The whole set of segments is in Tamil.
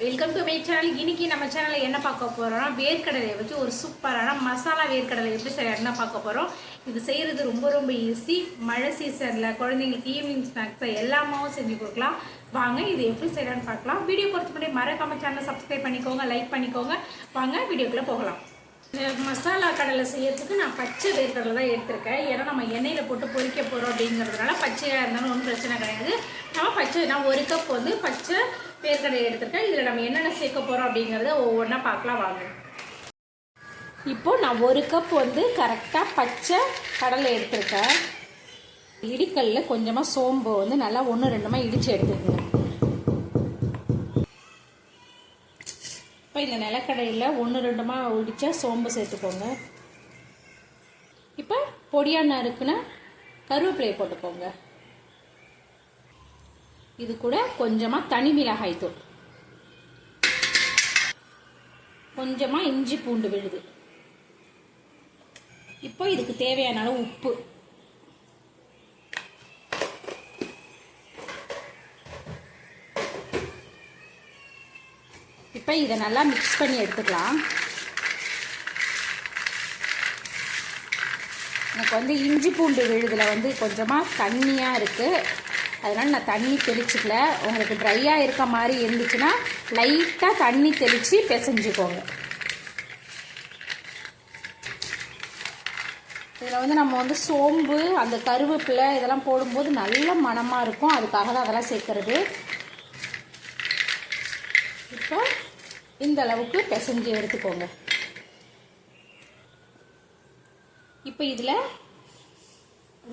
Welcome to my channel. இன்னைக்கு நம்ம சேனலில் என்ன பார்க்க போகிறோம்னா வேர்க்கடலையை வச்சு ஒரு சூப்பரான மசாலா வேர்க்கடலை எப்படி செய்யறதுன்னா பார்க்க போகிறோம். இது செய்கிறது ரொம்ப ரொம்ப ஈஸி. மழை சீசனில் குழந்தைங்களுக்கு ஈவினிங் ஸ்நாக்ஸை எல்லாமாவும் செஞ்சு கொடுக்கலாம். வாங்க இது எப்படி செய்யறான்னு பார்க்கலாம். வீடியோ பொறுத்த முன்னாடி மறக்காம சேனலை சப்ஸ்கிரைப் பண்ணிக்கோங்க, லைக் பண்ணிக்கோங்க. வாங்க வீடியோக்குள்ளே போகலாம். இந்த மசாலா கடலை செய்யறதுக்கு நான் பச்சை வேர்க்கடலை தான் எடுத்திருக்கேன். ஏன்னா நம்ம எண்ணெயில் போட்டு பொரிக்க போகிறோம் அப்படிங்கிறதுனால பச்சையாக இருந்தாலும் ஒன்றும் பிரச்சனை கிடையாது. நான் 1 கப் வந்து பச்சை வேர்க்கடலை எடுத்திருக்கேன். இதில் நம்ம என்னென்ன சேர்க்க போகிறோம் அப்படிங்கிறத ஒவ்வொன்றா பார்க்கலாம் வாங்க. இப்போது நான் 1 கப் வந்து கரெக்டாக பச்சை கடலை எடுத்திருக்கேன். இடிக்கல்ல கொஞ்சமாக சோம்பு வந்து நல்லா 1-2 இடித்து எடுத்துக்கோங்க. இப்போ இந்த நிலக்கடையில் 1-2 இடித்த சோம்பு சேர்த்துக்கோங்க. இப்போ பொடியாக நறுக்குன கருவேப்பிலையை போட்டுக்கோங்க. இது கூட கொஞ்சமாக தனி மிளகாய் தூள், கொஞ்சமாக இஞ்சி பூண்டு விழுது. இப்போ இதுக்கு தேவையான அளவு உப்பு, இப்போ இதை நல்லா மிக்ஸ் பண்ணி எடுத்துக்கலாம். எனக்கு வந்து இஞ்சி பூண்டு விழுதில் வந்து கொஞ்சமாக தண்ணியாக இருக்குது, அதனால் நான் தண்ணி தெளிச்சுக்கல. உங்களுக்கு ட்ரையாக இருக்க மாதிரி இருந்துச்சுன்னா லைட்டாக தண்ணி தெளித்து பிசைஞ்சுக்கோங்க. இதில் வந்து நம்ம வந்து சோம்பு அந்த கருவேப்பிலை இதெல்லாம் போடும்போது நல்ல மணமாக இருக்கும், அதுக்காக தான் அதெல்லாம் சேர்க்கறது. இப்போ இந்த அளவுக்கு பிசைஞ்சு எடுத்துக்கோங்க. இப்போ இதில்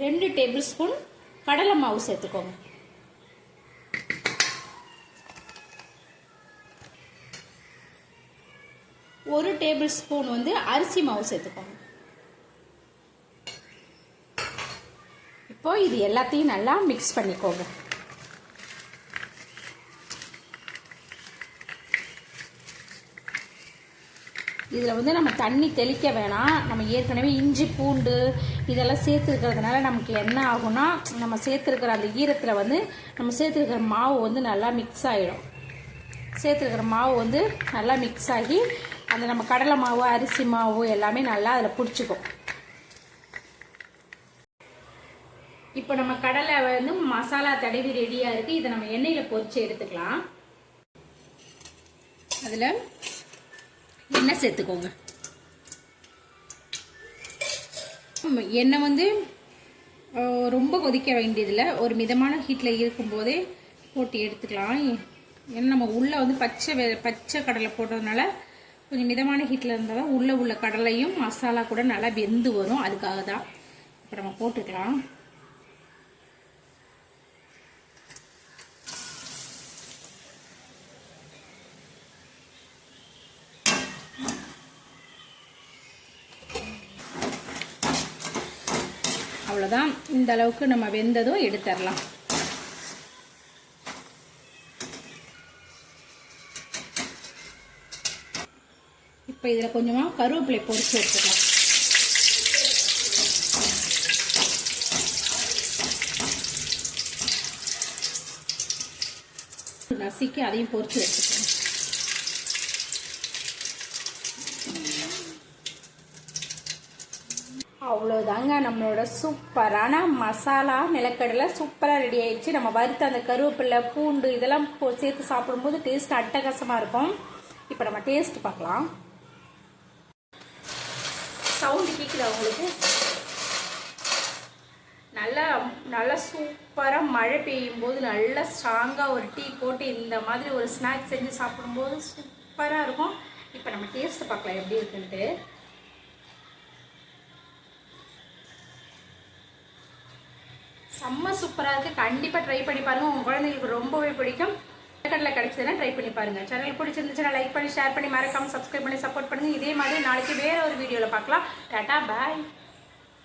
2 டேபிள் ஸ்பூன் கடலை மாவு சேர்த்துக்கோங்க. ஒரு டேபிள் ஸ்பூன் வந்து அரிசி மாவு சேர்த்துக்கோங்க. இப்போ இது எல்லாத்தையும் நல்லா மிக்ஸ் பண்ணிக்கோங்க. இதில் வந்து நம்ம தண்ணி தெளிக்க வேணாம். நம்ம ஏற்கனவே இஞ்சி பூண்டு இதெல்லாம் சேர்த்துருக்கிறதுனால நமக்கு என்ன ஆகும்னா, நம்ம சேர்த்துருக்கிற அந்த ஈரத்தில் வந்து நம்ம சேர்த்துருக்கிற மாவு வந்து நல்லா மிக்ஸ் ஆகிடும். சேர்த்துருக்கிற மாவு வந்து நல்லா மிக்ஸ் ஆகி அந்த நம்ம கடலை மாவு அரிசி மாவு எல்லாமே நல்லா அதில் பிடிச்சிக்கும். இப்போ நம்ம கடலை வந்து மசாலா தடவி ரெடியாக இருக்குது. இதை நம்ம எண்ணெயில் பொரிச்சு எடுத்துக்கலாம். அதில் எண்ணெய் சேர்த்துக்கோங்க. எண்ணெய் வந்து ரொம்ப கொதிக்க வேண்டியதில்லை, ஒரு மிதமான ஹீட்டில் இருக்கும்போதே போட்டு எடுத்துக்கலாம். ஏன்னா நம்ம உள்ளே வந்து பச்சை கடலை போட்டதுனால கொஞ்சம் மிதமான ஹீட்டில் இருந்தால் தான் உள்ளே உள்ள கடலையும் மசாலா கூட நல்லா வெந்து வரும், அதுக்காக தான். இப்போ நம்ம போட்டுக்கலாம். அவ்வளோதான். இந்த அளவுக்கு நம்ம வெந்ததும் எடுத்துடலாம். இப்போ இதில் கொஞ்சமாக கருவேப்பிலை பொரிச்சு எடுத்துக்கலாம். நசுக்கி அதையும் பொரிச்சு எடுத்துக்கலாம். அவ்வளோதாங்க, நம்மளோட சூப்பரான மசாலா நிலக்கடலை சூப்பராக ரெடி ஆயிடுச்சு. நம்ம வறுத்த அந்த கருவேப்பிலை பூண்டு இதெல்லாம் சேர்த்து சாப்பிடும்போது டேஸ்ட் அட்டகாசமாக இருக்கும். இப்போ நம்ம டேஸ்ட் பார்க்கலாம். சவுண்டு கேட்குதா உங்களுக்கு? நல்லா சூப்பராக மழை பெய்யும் போது நல்லா ஸ்ட்ராங்காக ஒரு டீ போட்டு இந்த மாதிரி ஒரு ஸ்நாக்ஸ் செஞ்சு சாப்பிடும்போது சூப்பராக இருக்கும். இப்போ நம்ம டேஸ்ட் பார்க்கலாம் எப்படி இருக்குன்ட்டு. செம்ம சூப்பராக இருக்குது. கண்டிப்பாக ட்ரை பண்ணி பாருங்கள், உங்கள் குழந்தைங்களுக்கு ரொம்பவே பிடிக்கும். கடலை கிடைச்சதுன்னா ட்ரை பண்ணி பாருங்கள். சேனல் பிடிச்சிருந்துச்சுன்னா லைக் பண்ணி ஷேர் பண்ணி மறக்காமல் சப்ஸ்கிரைப் பண்ணி சப்போர்ட் பண்ணுங்கள். இதே மாதிரி நாளைக்கு வேறு ஒரு வீடியோவில் பார்க்கலாம். டாடா பாய்.